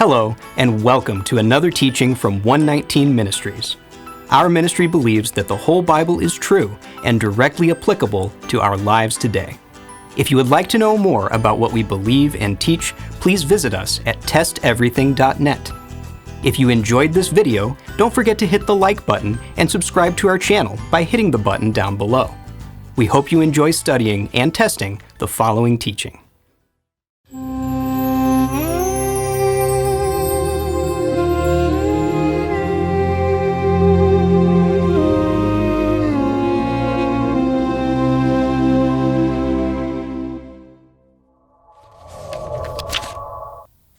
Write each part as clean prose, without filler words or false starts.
Hello, and welcome to another teaching from 119 Ministries. Our ministry believes that the whole Bible is true and directly applicable to our lives today. If you would like to know more about what we believe and teach, please visit us at testeverything.net. If you enjoyed this video, don't forget to hit the like button and subscribe to our channel by hitting the button down below. We hope you enjoy studying and testing the following teaching.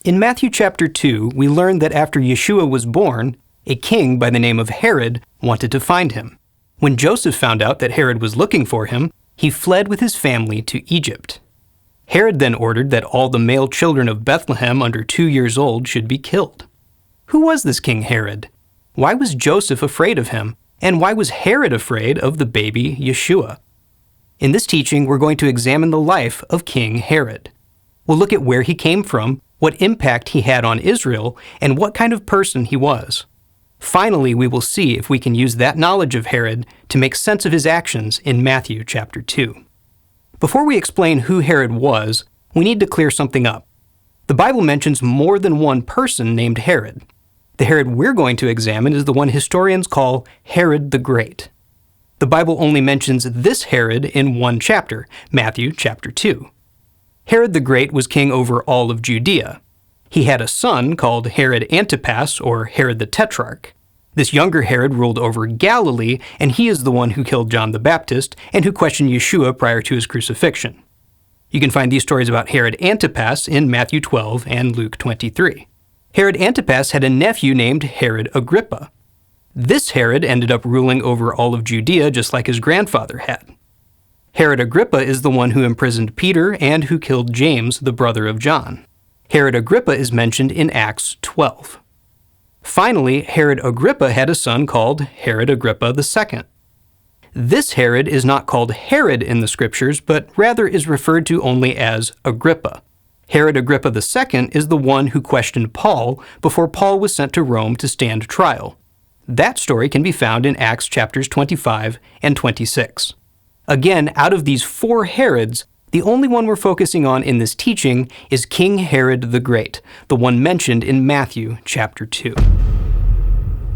In Matthew chapter 2, we learn that after Yeshua was born, a king by the name of Herod wanted to find him. When Joseph found out that Herod was looking for him, he fled with his family to Egypt. Herod then ordered that all the male children of Bethlehem under 2 years old should be killed. Who was this King Herod? Why was Joseph afraid of him? And why was Herod afraid of the baby Yeshua? In this teaching, we're going to examine the life of King Herod. We'll look at where he came from, what impact he had on Israel, and what kind of person he was. Finally, we will see if we can use that knowledge of Herod to make sense of his actions in Matthew chapter 2. Before we explain who Herod was, we need to clear something up. The Bible mentions more than one person named Herod. The Herod we're going to examine is the one historians call Herod the Great. The Bible only mentions this Herod in one chapter, Matthew chapter 2. Herod the Great was king over all of Judea. He had a son called Herod Antipas, or Herod the Tetrarch. This younger Herod ruled over Galilee, and he is the one who killed John the Baptist and who questioned Yeshua prior to his crucifixion. You can find these stories about Herod Antipas in Matthew 12 and Luke 23. Herod Antipas had a nephew named Herod Agrippa. This Herod ended up ruling over all of Judea just like his grandfather had. Herod Agrippa is the one who imprisoned Peter and who killed James, the brother of John. Herod Agrippa is mentioned in Acts 12. Finally, Herod Agrippa had a son called Herod Agrippa II. This Herod is not called Herod in the scriptures, but rather is referred to only as Agrippa. Herod Agrippa II is the one who questioned Paul before Paul was sent to Rome to stand trial. That story can be found in Acts chapters 25 and 26. Again, out of these four Herods, the only one we're focusing on in this teaching is King Herod the Great, the one mentioned in Matthew chapter 2.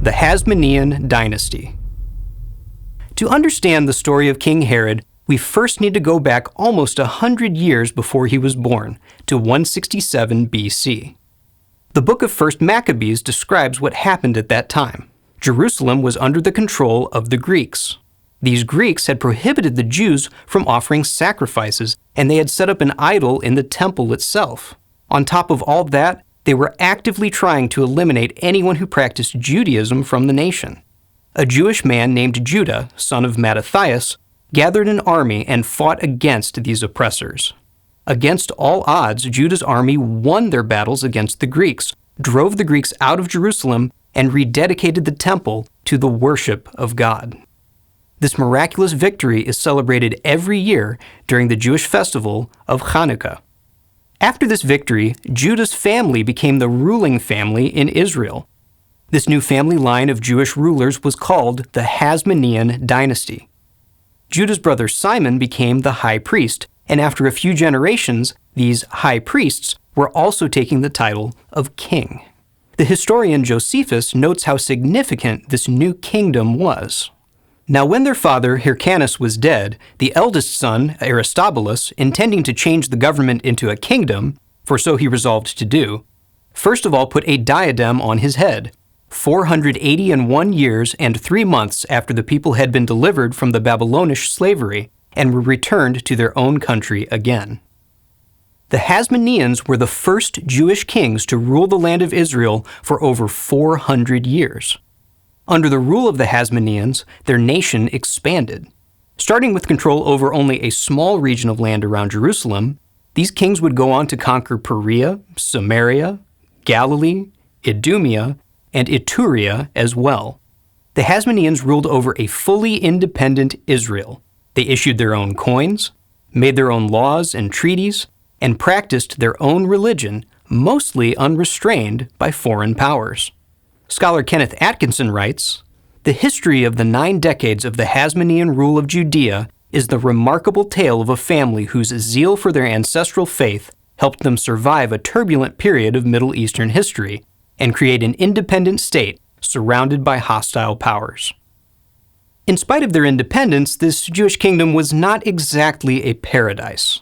The Hasmonean Dynasty. To understand the story of King Herod, we first need to go back almost 100 years before he was born, to 167 BC. The book of 1 Maccabees describes what happened at that time. Jerusalem was under the control of the Greeks. These Greeks had prohibited the Jews from offering sacrifices, and they had set up an idol in the temple itself. On top of all that, they were actively trying to eliminate anyone who practiced Judaism from the nation. A Jewish man named Judah, son of Mattathias, gathered an army and fought against these oppressors. Against all odds, Judah's army won their battles against the Greeks, drove the Greeks out of Jerusalem, and rededicated the temple to the worship of God. This miraculous victory is celebrated every year during the Jewish festival of Hanukkah. After this victory, Judah's family became the ruling family in Israel. This new family line of Jewish rulers was called the Hasmonean Dynasty. Judah's brother Simon became the high priest, and after a few generations, these high priests were also taking the title of king. The historian Josephus notes how significant this new kingdom was. Now when their father Hyrcanus was dead, the eldest son, Aristobulus, intending to change the government into a kingdom, for so he resolved to do, first of all put a diadem on his head, 481 years and 3 months after the people had been delivered from the Babylonish slavery and were returned to their own country again. The Hasmoneans were the first Jewish kings to rule the land of Israel for over 400 years. Under the rule of the Hasmoneans, their nation expanded. Starting with control over only a small region of land around Jerusalem, these kings would go on to conquer Perea, Samaria, Galilee, Idumea, and Iturea as well. The Hasmoneans ruled over a fully independent Israel. They issued their own coins, made their own laws and treaties, and practiced their own religion, mostly unrestrained by foreign powers. Scholar Kenneth Atkinson writes, "The history of the 9 decades of the Hasmonean rule of Judea is the remarkable tale of a family whose zeal for their ancestral faith helped them survive a turbulent period of Middle Eastern history and create an independent state surrounded by hostile powers." In spite of their independence, this Jewish kingdom was not exactly a paradise.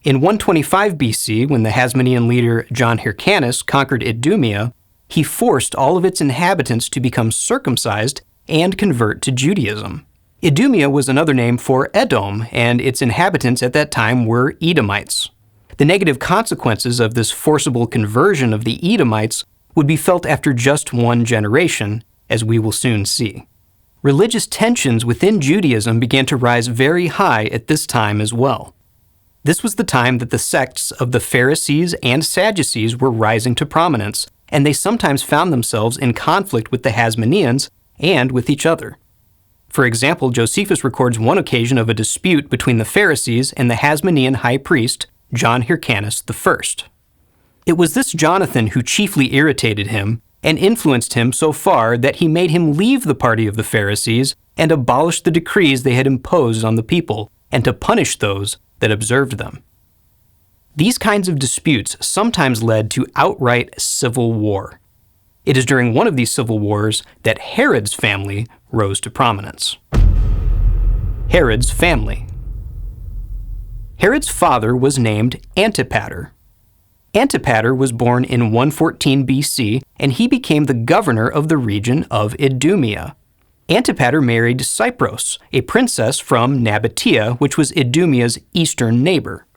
In 125 BC, when the Hasmonean leader John Hyrcanus conquered Idumea, he forced all of its inhabitants to become circumcised and convert to Judaism. Idumea was another name for Edom, and its inhabitants at that time were Edomites. The negative consequences of this forcible conversion of the Edomites would be felt after just 1 generation, as we will soon see. Religious tensions within Judaism began to rise very high at this time as well. This was the time that the sects of the Pharisees and Sadducees were rising to prominence, and they sometimes found themselves in conflict with the Hasmoneans and with each other. For example, Josephus records one occasion of a dispute between the Pharisees and the Hasmonean high priest, John Hyrcanus I. It was this Jonathan who chiefly irritated him and influenced him so far that he made him leave the party of the Pharisees and abolish the decrees they had imposed on the people, and to punish those that observed them. These kinds of disputes sometimes led to outright civil war. It is during one of these civil wars that Herod's family rose to prominence. Herod's family. Herod's father was named Antipater. Antipater was born in 114 BC, and he became the governor of the region of Idumea. Antipater married Cypros, a princess from Nabatea, which was Idumea's eastern neighbor.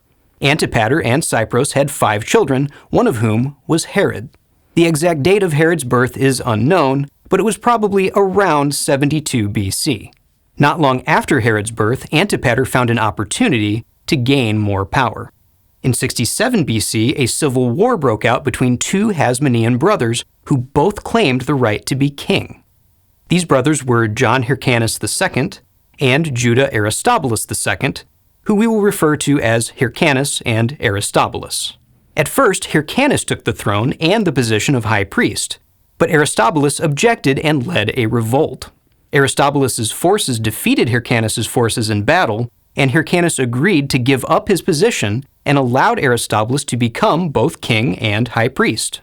Antipater and Cypros had 5 children, one of whom was Herod. The exact date of Herod's birth is unknown, but it was probably around 72 BC. Not long after Herod's birth, Antipater found an opportunity to gain more power. In 67 BC, a civil war broke out between 2 Hasmonean brothers who both claimed the right to be king. These brothers were John Hyrcanus II and Judah Aristobulus II, who we will refer to as Hyrcanus and Aristobulus. At first, Hyrcanus took the throne and the position of high priest, but Aristobulus objected and led a revolt. Aristobulus's forces defeated Hyrcanus's forces in battle, and Hyrcanus agreed to give up his position and allowed Aristobulus to become both king and high priest.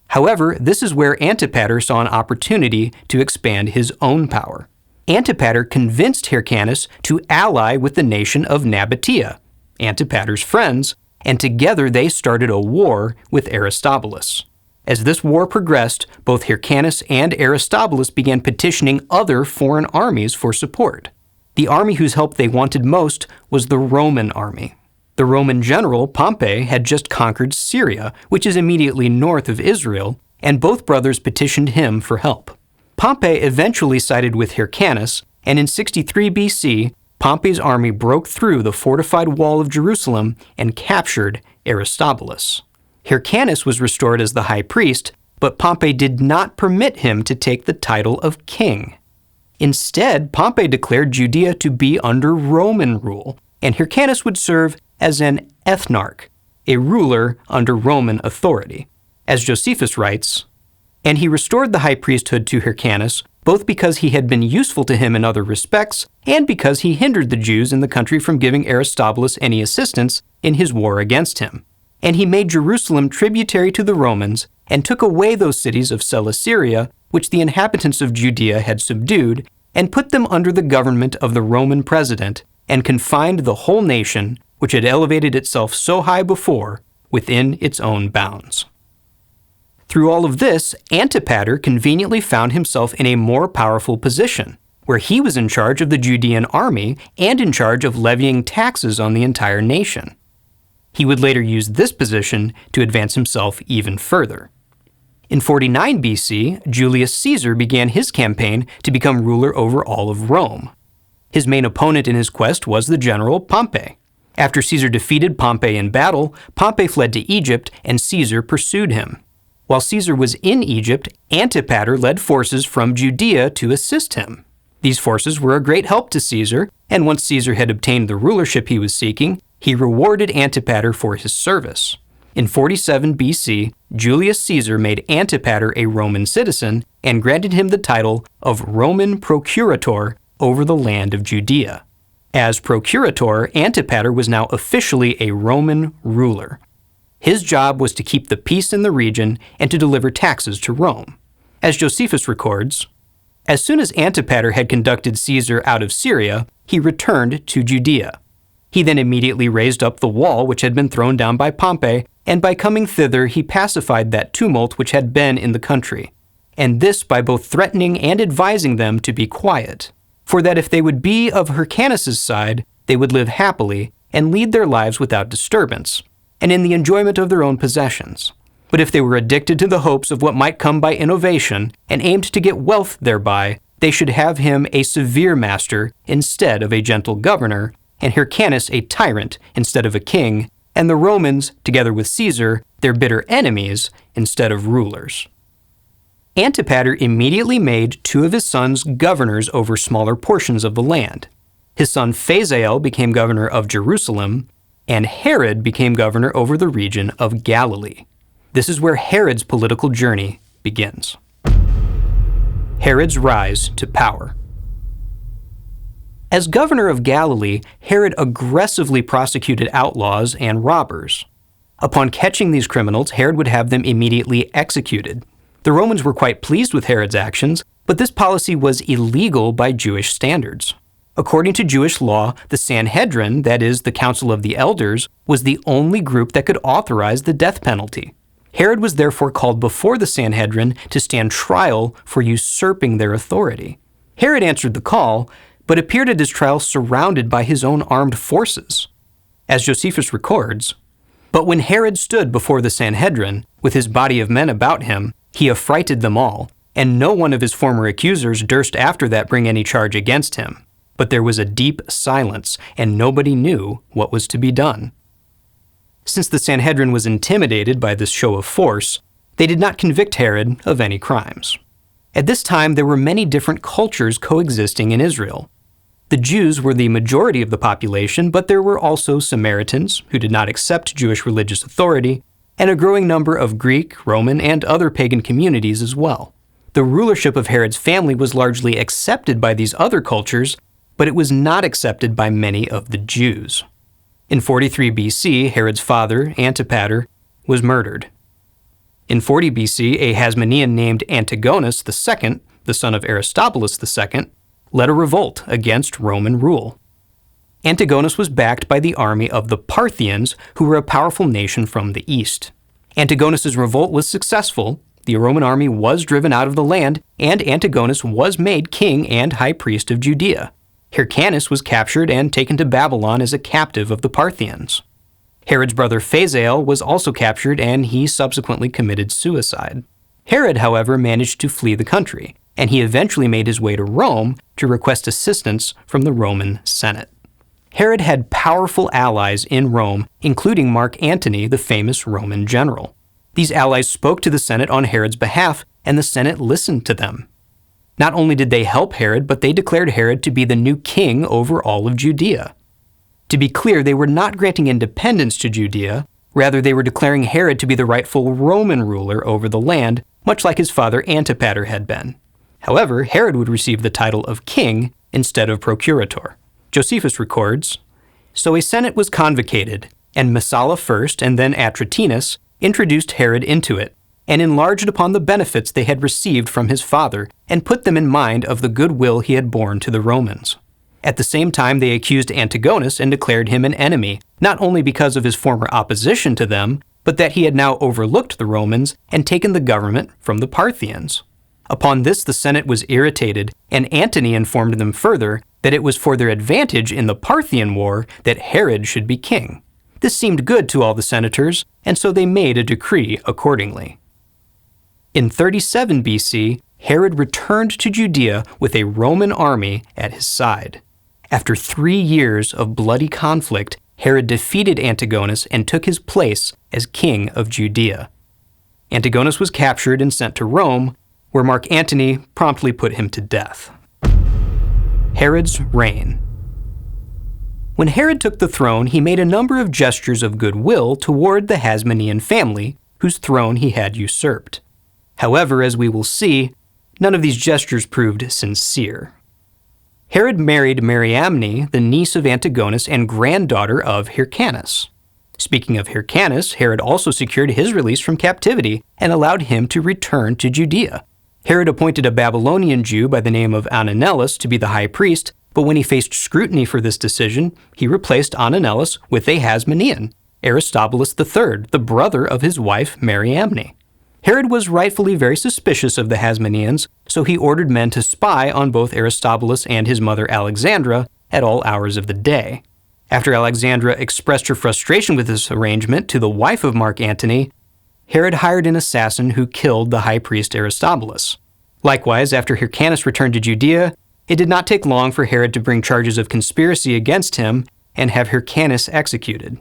However, this is where Antipater saw an opportunity to expand his own power. Antipater convinced Hyrcanus to ally with the nation of Nabatea, Antipater's friends, and together they started a war with Aristobulus. As this war progressed, both Hyrcanus and Aristobulus began petitioning other foreign armies for support. The army whose help they wanted most was the Roman army. The Roman general, Pompey, had just conquered Syria, which is immediately north of Israel, and both brothers petitioned him for help. Pompey eventually sided with Hyrcanus, and in 63 BC, Pompey's army broke through the fortified wall of Jerusalem and captured Aristobulus. Hyrcanus was restored as the high priest, but Pompey did not permit him to take the title of king. Instead, Pompey declared Judea to be under Roman rule, and Hyrcanus would serve as an ethnarch, a ruler under Roman authority. As Josephus writes, "And he restored the high priesthood to Hyrcanus, both because he had been useful to him in other respects, and because he hindered the Jews in the country from giving Aristobulus any assistance in his war against him. And he made Jerusalem tributary to the Romans, and took away those cities of Celesyria, which the inhabitants of Judea had subdued, and put them under the government of the Roman president, and confined the whole nation, which had elevated itself so high before, within its own bounds." Through all of this, Antipater conveniently found himself in a more powerful position, where he was in charge of the Judean army and in charge of levying taxes on the entire nation. He would later use this position to advance himself even further. In 49 BC, Julius Caesar began his campaign to become ruler over all of Rome. His main opponent in his quest was the general Pompey. After Caesar defeated Pompey in battle, Pompey fled to Egypt and Caesar pursued him. While Caesar was in Egypt, Antipater led forces from Judea to assist him. These forces were a great help to Caesar, and once Caesar had obtained the rulership he was seeking, he rewarded Antipater for his service. In 47 BC, Julius Caesar made Antipater a Roman citizen and granted him the title of Roman Procurator over the land of Judea. As Procurator, Antipater was now officially a Roman ruler. His job was to keep the peace in the region and to deliver taxes to Rome. As Josephus records, as soon as Antipater had conducted Caesar out of Syria, he returned to Judea. He then immediately raised up the wall which had been thrown down by Pompey, and by coming thither he pacified that tumult which had been in the country, and this by both threatening and advising them to be quiet, for that if they would be of Hyrcanus' side, they would live happily and lead their lives without disturbance, and in the enjoyment of their own possessions. But if they were addicted to the hopes of what might come by innovation, and aimed to get wealth thereby, they should have him a severe master instead of a gentle governor, and Hyrcanus a tyrant instead of a king, and the Romans, together with Caesar, their bitter enemies instead of rulers. Antipater immediately made 2 of his sons governors over smaller portions of the land. His son Phasael became governor of Jerusalem, and Herod became governor over the region of Galilee. This is where Herod's political journey begins. Herod's rise to power. As governor of Galilee, Herod aggressively prosecuted outlaws and robbers. Upon catching these criminals, Herod would have them immediately executed. The Romans were quite pleased with Herod's actions, but this policy was illegal by Jewish standards. According to Jewish law, the Sanhedrin, that is, the Council of the Elders, was the only group that could authorize the death penalty. Herod was therefore called before the Sanhedrin to stand trial for usurping their authority. Herod answered the call, but appeared at his trial surrounded by his own armed forces. As Josephus records, "But when Herod stood before the Sanhedrin, with his body of men about him, he affrighted them all, and no one of his former accusers durst after that bring any charge against him. But there was a deep silence, and nobody knew what was to be done." Since the Sanhedrin was intimidated by this show of force, they did not convict Herod of any crimes. At this time, there were many different cultures coexisting in Israel. The Jews were the majority of the population, but there were also Samaritans, who did not accept Jewish religious authority, and a growing number of Greek, Roman, and other pagan communities as well. The rulership of Herod's family was largely accepted by these other cultures, but it was not accepted by many of the Jews. In 43 BC, Herod's father, Antipater, was murdered. In 40 BC, a Hasmonean named Antigonus II, the son of Aristobulus II, led a revolt against Roman rule. Antigonus was backed by the army of the Parthians, who were a powerful nation from the east. Antigonus's revolt was successful, the Roman army was driven out of the land, and Antigonus was made king and high priest of Judea. Hyrcanus was captured and taken to Babylon as a captive of the Parthians. Herod's brother Phasael was also captured, and he subsequently committed suicide. Herod, however, managed to flee the country, and he eventually made his way to Rome to request assistance from the Roman Senate. Herod had powerful allies in Rome, including Mark Antony, the famous Roman general. These allies spoke to the Senate on Herod's behalf, and the Senate listened to them. Not only did they help Herod, but they declared Herod to be the new king over all of Judea. To be clear, they were not granting independence to Judea. Rather, they were declaring Herod to be the rightful Roman ruler over the land, much like his father Antipater had been. However, Herod would receive the title of king instead of procurator. Josephus records, "So a senate was convocated, and Messala first, and then Atratinus, introduced Herod into it, and enlarged upon the benefits they had received from his father, and put them in mind of the good will he had borne to the Romans. At the same time they accused Antigonus and declared him an enemy, not only because of his former opposition to them, but that he had now overlooked the Romans and taken the government from the Parthians. Upon this the Senate was irritated, and Antony informed them further that it was for their advantage in the Parthian war that Herod should be king. This seemed good to all the senators, and so they made a decree accordingly." In 37 BC, Herod returned to Judea with a Roman army at his side. After 3 years of bloody conflict, Herod defeated Antigonus and took his place as king of Judea. Antigonus was captured and sent to Rome, where Mark Antony promptly put him to death. Herod's reign. When Herod took the throne, he made a number of gestures of goodwill toward the Hasmonean family, whose throne he had usurped. However, as we will see, none of these gestures proved sincere. Herod married Mariamne, the niece of Antigonus and granddaughter of Hyrcanus. Speaking of Hyrcanus, Herod also secured his release from captivity and allowed him to return to Judea. Herod appointed a Babylonian Jew by the name of Ananelus to be the high priest, but when he faced scrutiny for this decision, he replaced Ananelus with a Hasmonean, Aristobulus III, the brother of his wife Mariamne. Herod was rightfully very suspicious of the Hasmoneans, so he ordered men to spy on both Aristobulus and his mother Alexandra at all hours of the day. After Alexandra expressed her frustration with this arrangement to the wife of Mark Antony, Herod hired an assassin who killed the high priest Aristobulus. Likewise, after Hyrcanus returned to Judea, it did not take long for Herod to bring charges of conspiracy against him and have Hyrcanus executed.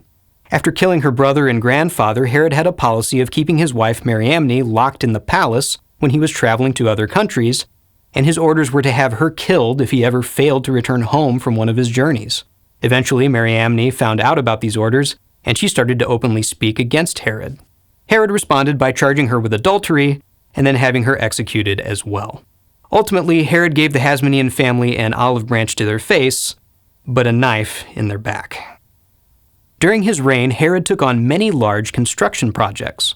After killing her brother and grandfather, Herod had a policy of keeping his wife Mariamne locked in the palace when he was traveling to other countries, and his orders were to have her killed if he ever failed to return home from one of his journeys. Eventually, Mariamne found out about these orders, and she started to openly speak against Herod. Herod responded by charging her with adultery and then having her executed as well. Ultimately, Herod gave the Hasmonean family an olive branch to their face, but a knife in their back. During his reign, Herod took on many large construction projects.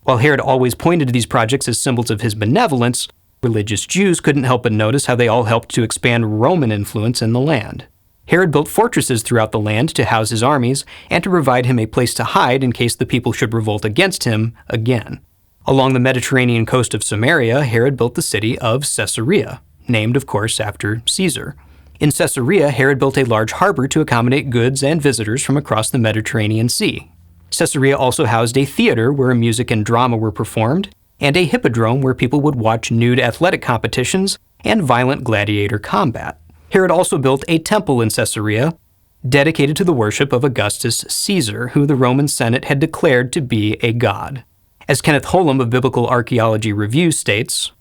While Herod always pointed to these projects as symbols of his benevolence, religious Jews couldn't help but notice how they all helped to expand Roman influence in the land. Herod built fortresses throughout the land to house his armies and to provide him a place to hide in case the people should revolt against him again. Along the Mediterranean coast of Samaria, Herod built the city of Caesarea, named, of course, after Caesar. In Caesarea, Herod built a large harbor to accommodate goods and visitors from across the Mediterranean Sea. Caesarea also housed a theater where music and drama were performed, and a hippodrome where people would watch nude athletic competitions and violent gladiator combat. Herod also built a temple in Caesarea, dedicated to the worship of Augustus Caesar, who the Roman Senate had declared to be a god. As Kenneth Holm of Biblical Archaeology Review states,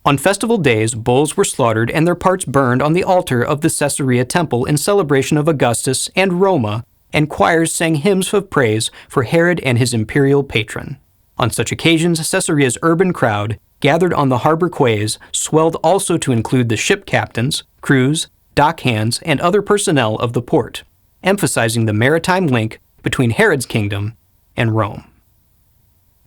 on festival days, bulls were slaughtered and their parts burned on the altar of the Caesarea temple in celebration of Augustus and Roma, and choirs sang hymns of praise for Herod and his imperial patron. On such occasions, Caesarea's urban crowd, gathered on the harbor quays, swelled also to include the ship captains, crews, dock hands, and other personnel of the port, emphasizing the maritime link between Herod's kingdom and Rome.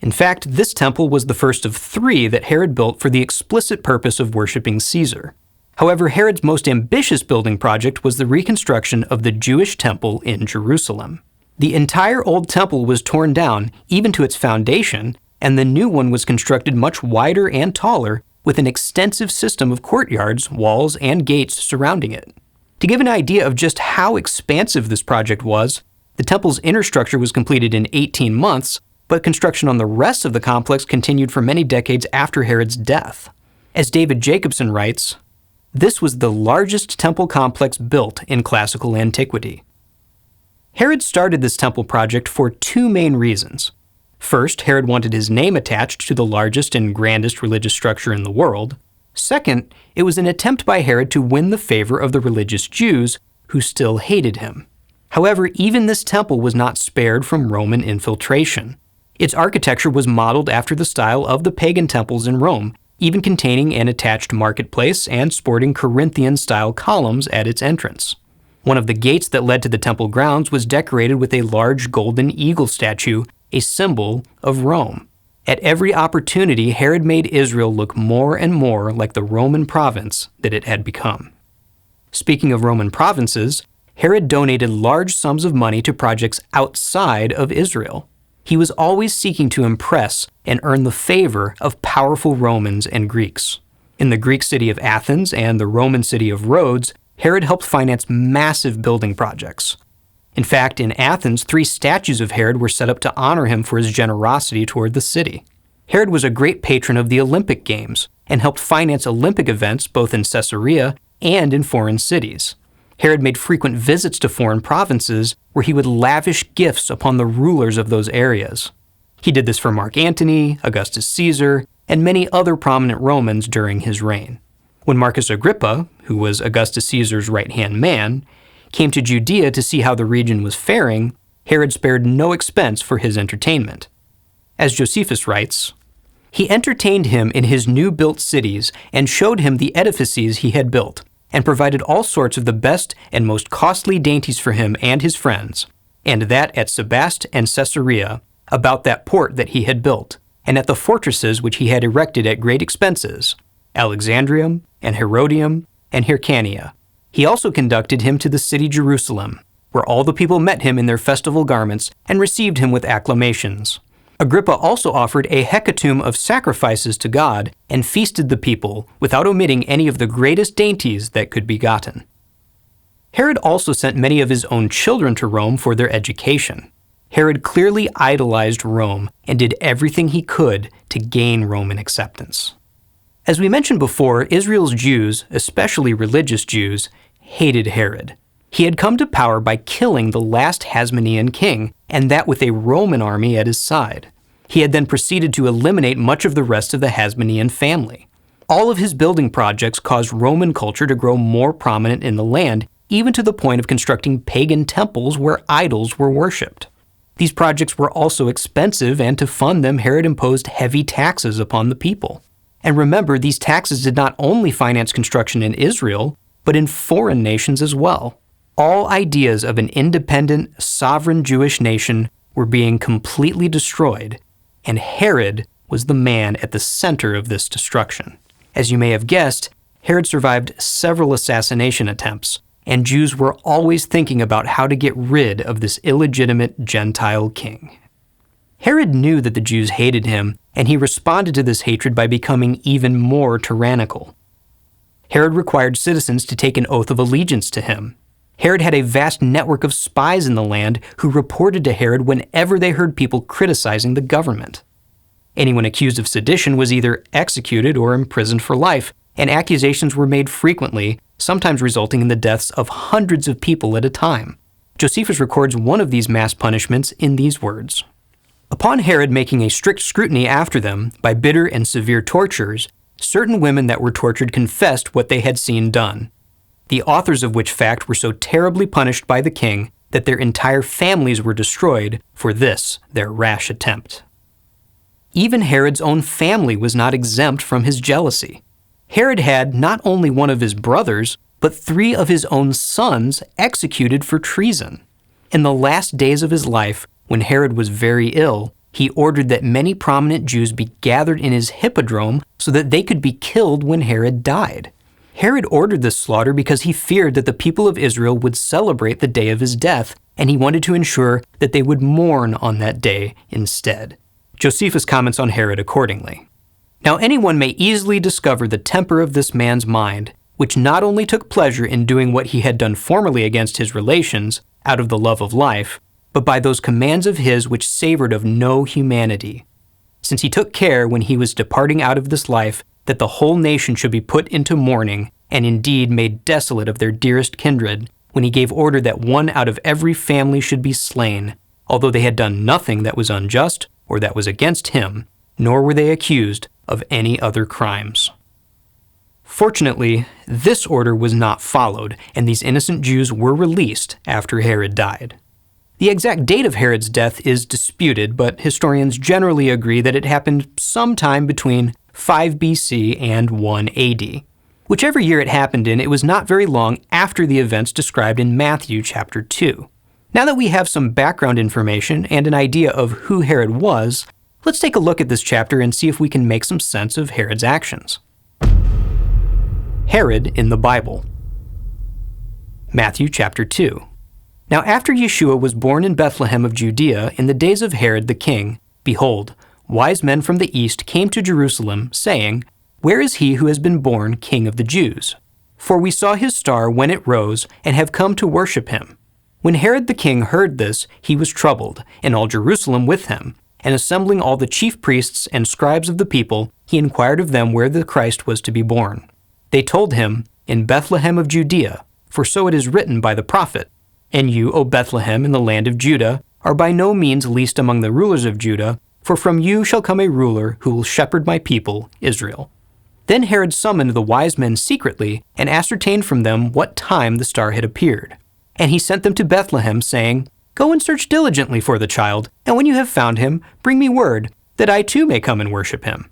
In fact, this temple was the first of 3 that Herod built for the explicit purpose of worshiping Caesar. However, Herod's most ambitious building project was the reconstruction of the Jewish temple in Jerusalem. The entire old temple was torn down, even to its foundation, and the new one was constructed much wider and taller, with an extensive system of courtyards, walls, and gates surrounding it. To give an idea of just how expansive this project was, the temple's inner structure was completed in 18 months, but construction on the rest of the complex continued for many decades after Herod's death. As David Jacobson writes, this was the largest temple complex built in classical antiquity. Herod started this temple project for 2 main reasons. First, Herod wanted his name attached to the largest and grandest religious structure in the world. Second, it was an attempt by Herod to win the favor of the religious Jews, who still hated him. However, even this temple was not spared from Roman infiltration. Its architecture was modeled after the style of the pagan temples in Rome, even containing an attached marketplace and sporting Corinthian-style columns at its entrance. One of the gates that led to the temple grounds was decorated with a large golden eagle statue, a symbol of Rome. At every opportunity, Herod made Israel look more and more like the Roman province that it had become. Speaking of Roman provinces, Herod donated large sums of money to projects outside of Israel. He was always seeking to impress and earn the favor of powerful Romans and Greeks. In the Greek city of Athens and the Roman city of Rhodes, Herod helped finance massive building projects. In fact, in Athens, 3 statues of Herod were set up to honor him for his generosity toward the city. Herod was a great patron of the Olympic Games and helped finance Olympic events both in Caesarea and in foreign cities. Herod made frequent visits to foreign provinces where he would lavish gifts upon the rulers of those areas. He did this for Mark Antony, Augustus Caesar, and many other prominent Romans during his reign. When Marcus Agrippa, who was Augustus Caesar's right-hand man, came to Judea to see how the region was faring, Herod spared no expense for his entertainment. As Josephus writes, "He entertained him in his new-built cities and showed him the edifices he had built, and provided all sorts of the best and most costly dainties for him and his friends, and that at Sebast and Caesarea, about that port that he had built, and at the fortresses which he had erected at great expenses, Alexandrium, and Herodium, and Hyrcania. He also conducted him to the city Jerusalem, where all the people met him in their festival garments and received him with acclamations. Agrippa also offered a hecatomb of sacrifices to God and feasted the people without omitting any of the greatest dainties that could be gotten." Herod also sent many of his own children to Rome for their education. Herod clearly idolized Rome and did everything he could to gain Roman acceptance. As we mentioned before, Israel's Jews, especially religious Jews, hated Herod. He had come to power by killing the last Hasmonean king, and that with a Roman army at his side. He had then proceeded to eliminate much of the rest of the Hasmonean family. All of his building projects caused Roman culture to grow more prominent in the land, even to the point of constructing pagan temples where idols were worshipped. These projects were also expensive, and to fund them, Herod imposed heavy taxes upon the people. And remember, these taxes did not only finance construction in Israel, but in foreign nations as well. All ideas of an independent, sovereign Jewish nation were being completely destroyed, and Herod was the man at the center of this destruction. As you may have guessed, Herod survived several assassination attempts, and Jews were always thinking about how to get rid of this illegitimate Gentile king. Herod knew that the Jews hated him, and he responded to this hatred by becoming even more tyrannical. Herod required citizens to take an oath of allegiance to him. Herod had a vast network of spies in the land who reported to Herod whenever they heard people criticizing the government. Anyone accused of sedition was either executed or imprisoned for life, and accusations were made frequently, sometimes resulting in the deaths of hundreds of people at a time. Josephus records one of these mass punishments in these words: "Upon Herod making a strict scrutiny after them, by bitter and severe tortures, certain women that were tortured confessed what they had seen done, the authors of which fact were so terribly punished by the king that their entire families were destroyed for this their rash attempt." Even Herod's own family was not exempt from his jealousy. Herod had not only one of his brothers, but 3 of his own sons executed for treason. In the last days of his life, when Herod was very ill, he ordered that many prominent Jews be gathered in his hippodrome so that they could be killed when Herod died. Herod ordered this slaughter because he feared that the people of Israel would celebrate the day of his death, and he wanted to ensure that they would mourn on that day instead. Josephus comments on Herod accordingly. "Now anyone may easily discover the temper of this man's mind, which not only took pleasure in doing what he had done formerly against his relations, out of the love of life, but by those commands of his which savored of no humanity. Since he took care, when he was departing out of this life, that the whole nation should be put into mourning, and indeed made desolate of their dearest kindred, when he gave order that one out of every family should be slain, although they had done nothing that was unjust or that was against him, nor were they accused of any other crimes." Fortunately, this order was not followed, and these innocent Jews were released after Herod died. The exact date of Herod's death is disputed, but historians generally agree that it happened sometime between 5 BC and 1 AD. Whichever year it happened in, it was not very long after the events described in Matthew chapter 2. Now that we have some background information and an idea of who Herod was, let's take a look at this chapter and see if we can make some sense of Herod's actions. Herod in the Bible. Matthew chapter 2. Now after Yeshua was born in Bethlehem of Judea in the days of Herod the king, behold, wise men from the east came to Jerusalem, saying, "Where is he who has been born King of the Jews? For we saw his star when it rose, and have come to worship him." When Herod the king heard this, he was troubled, and all Jerusalem with him. And assembling all the chief priests and scribes of the people, he inquired of them where the Christ was to be born. They told him, "In Bethlehem of Judea, for so it is written by the prophet, And you, O Bethlehem, in the land of Judah, are by no means least among the rulers of Judah, for from you shall come a ruler who will shepherd my people, Israel." Then Herod summoned the wise men secretly, and ascertained from them what time the star had appeared. And he sent them to Bethlehem, saying, "Go and search diligently for the child, and when you have found him, bring me word, that I too may come and worship him."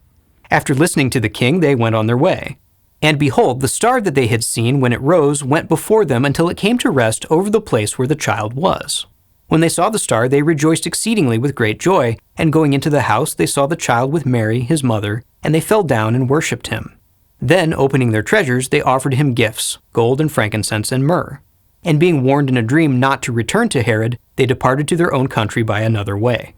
After listening to the king, they went on their way. And behold, the star that they had seen when it rose went before them until it came to rest over the place where the child was. When they saw the star, they rejoiced exceedingly with great joy, and going into the house, they saw the child with Mary, his mother, and they fell down and worshipped him. Then, opening their treasures, they offered him gifts, gold and frankincense and myrrh. And being warned in a dream not to return to Herod, they departed to their own country by another way.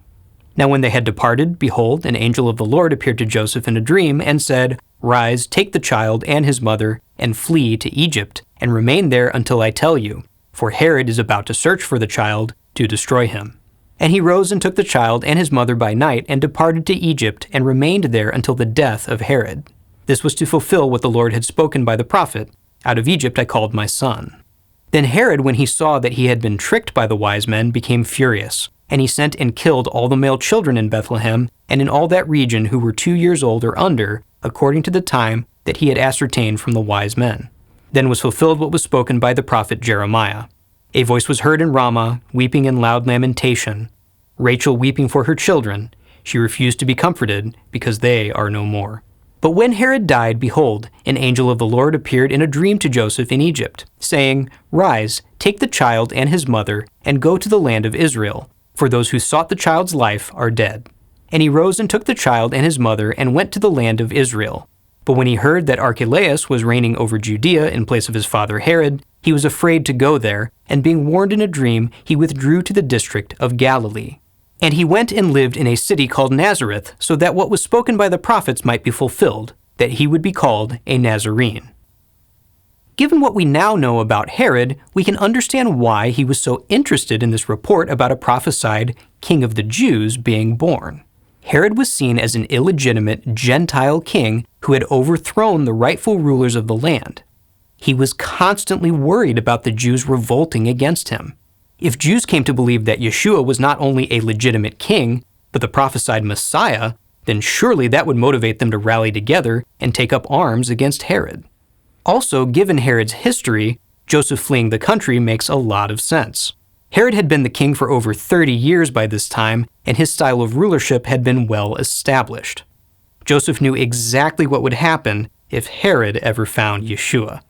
Now when they had departed, behold, an angel of the Lord appeared to Joseph in a dream, and said, "Rise, take the child and his mother, and flee to Egypt, and remain there until I tell you, for Herod is about to search for the child to destroy him." And he rose and took the child and his mother by night, and departed to Egypt, and remained there until the death of Herod. This was to fulfill what the Lord had spoken by the prophet, "Out of Egypt I called my son." Then Herod, when he saw that he had been tricked by the wise men, became furious, and he sent and killed all the male children in Bethlehem and in all that region who were 2 years old or under, according to the time that he had ascertained from the wise men. Then was fulfilled what was spoken by the prophet Jeremiah. A voice was heard in Ramah, weeping in loud lamentation, Rachel weeping for her children. She refused to be comforted, because they are no more. But when Herod died, behold, an angel of the Lord appeared in a dream to Joseph in Egypt, saying, "Rise, take the child and his mother, and go to the land of Israel, for those who sought the child's life are dead." And he rose and took the child and his mother, and went to the land of Israel. But when he heard that Archelaus was reigning over Judea in place of his father Herod, he was afraid to go there, and being warned in a dream, he withdrew to the district of Galilee. And he went and lived in a city called Nazareth, so that what was spoken by the prophets might be fulfilled, that he would be called a Nazarene. Given what we now know about Herod, we can understand why he was so interested in this report about a prophesied king of the Jews being born. Herod was seen as an illegitimate Gentile king who had overthrown the rightful rulers of the land. He was constantly worried about the Jews revolting against him. If Jews came to believe that Yeshua was not only a legitimate king, but the prophesied Messiah, then surely that would motivate them to rally together and take up arms against Herod. Also, given Herod's history, Joseph fleeing the country makes a lot of sense. Herod had been the king for over 30 years by this time, and his style of rulership had been well established. Joseph knew exactly what would happen if Herod ever found Yeshua.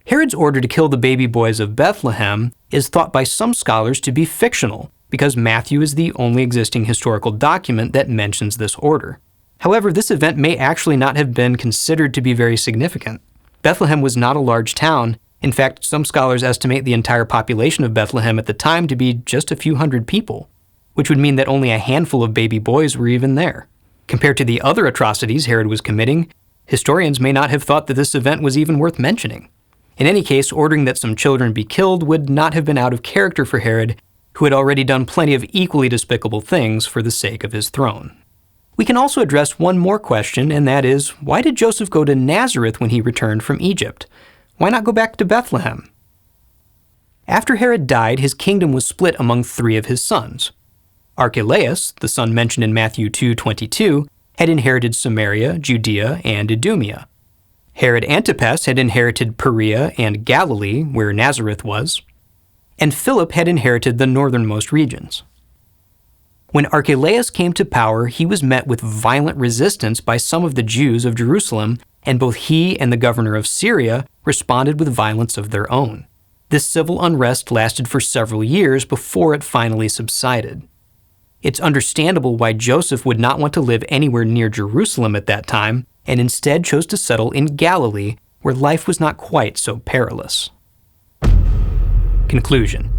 Herod's order to kill the baby boys of Bethlehem is thought by some scholars to be fictional, because Matthew is the only existing historical document that mentions this order. However, this event may actually not have been considered to be very significant. Bethlehem was not a large town. In fact, some scholars estimate the entire population of Bethlehem at the time to be just a few hundred people, which would mean that only a handful of baby boys were even there. Compared to the other atrocities Herod was committing, historians may not have thought that this event was even worth mentioning. In any case, ordering that some children be killed would not have been out of character for Herod, who had already done plenty of equally despicable things for the sake of his throne. We can also address one more question, and that is, why did Joseph go to Nazareth when he returned from Egypt? Why not go back to Bethlehem? After Herod died, his kingdom was split among 3 of his sons. Archelaus, the son mentioned in Matthew 2:22, had inherited Samaria, Judea, and Idumea. Herod Antipas had inherited Perea and Galilee, where Nazareth was, and Philip had inherited the northernmost regions. When Archelaus came to power, he was met with violent resistance by some of the Jews of Jerusalem, and both he and the governor of Syria responded with violence of their own. This civil unrest lasted for several years before it finally subsided. It's understandable why Joseph would not want to live anywhere near Jerusalem at that time, and instead chose to settle in Galilee, where life was not quite so perilous. Conclusion.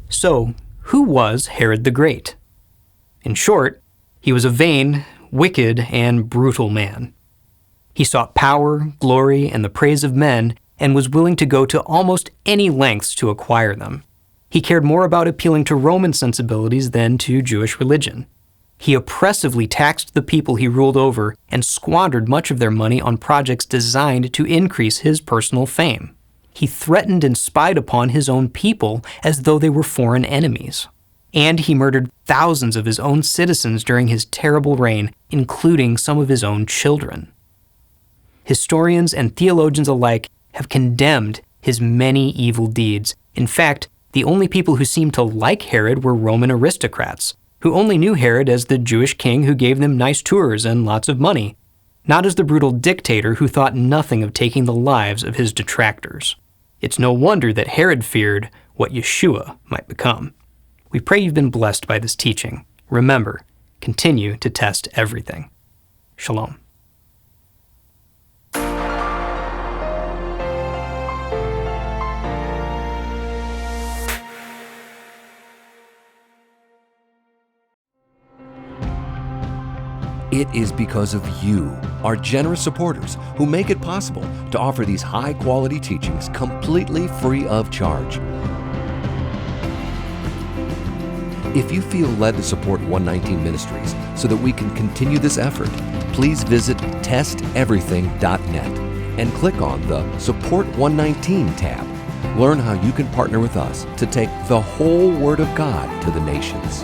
So, who was Herod the Great? In short, he was a vain, wicked, and brutal man. He sought power, glory, and the praise of men, and was willing to go to almost any lengths to acquire them. He cared more about appealing to Roman sensibilities than to Jewish religion. He oppressively taxed the people he ruled over and squandered much of their money on projects designed to increase his personal fame. He threatened and spied upon his own people as though they were foreign enemies. And he murdered thousands of his own citizens during his terrible reign, including some of his own children. Historians and theologians alike have condemned his many evil deeds. In fact, the only people who seemed to like Herod were Roman aristocrats, who only knew Herod as the Jewish king who gave them nice tours and lots of money, not as the brutal dictator who thought nothing of taking the lives of his detractors. It's no wonder that Herod feared what Yeshua might become. We pray you've been blessed by this teaching. Remember, continue to test everything. Shalom. It is because of you, our generous supporters, who make it possible to offer these high-quality teachings completely free of charge. If you feel led to support 119 Ministries so that we can continue this effort, please visit testeverything.net and click on the Support 119 tab. Learn how you can partner with us to take the whole Word of God to the nations.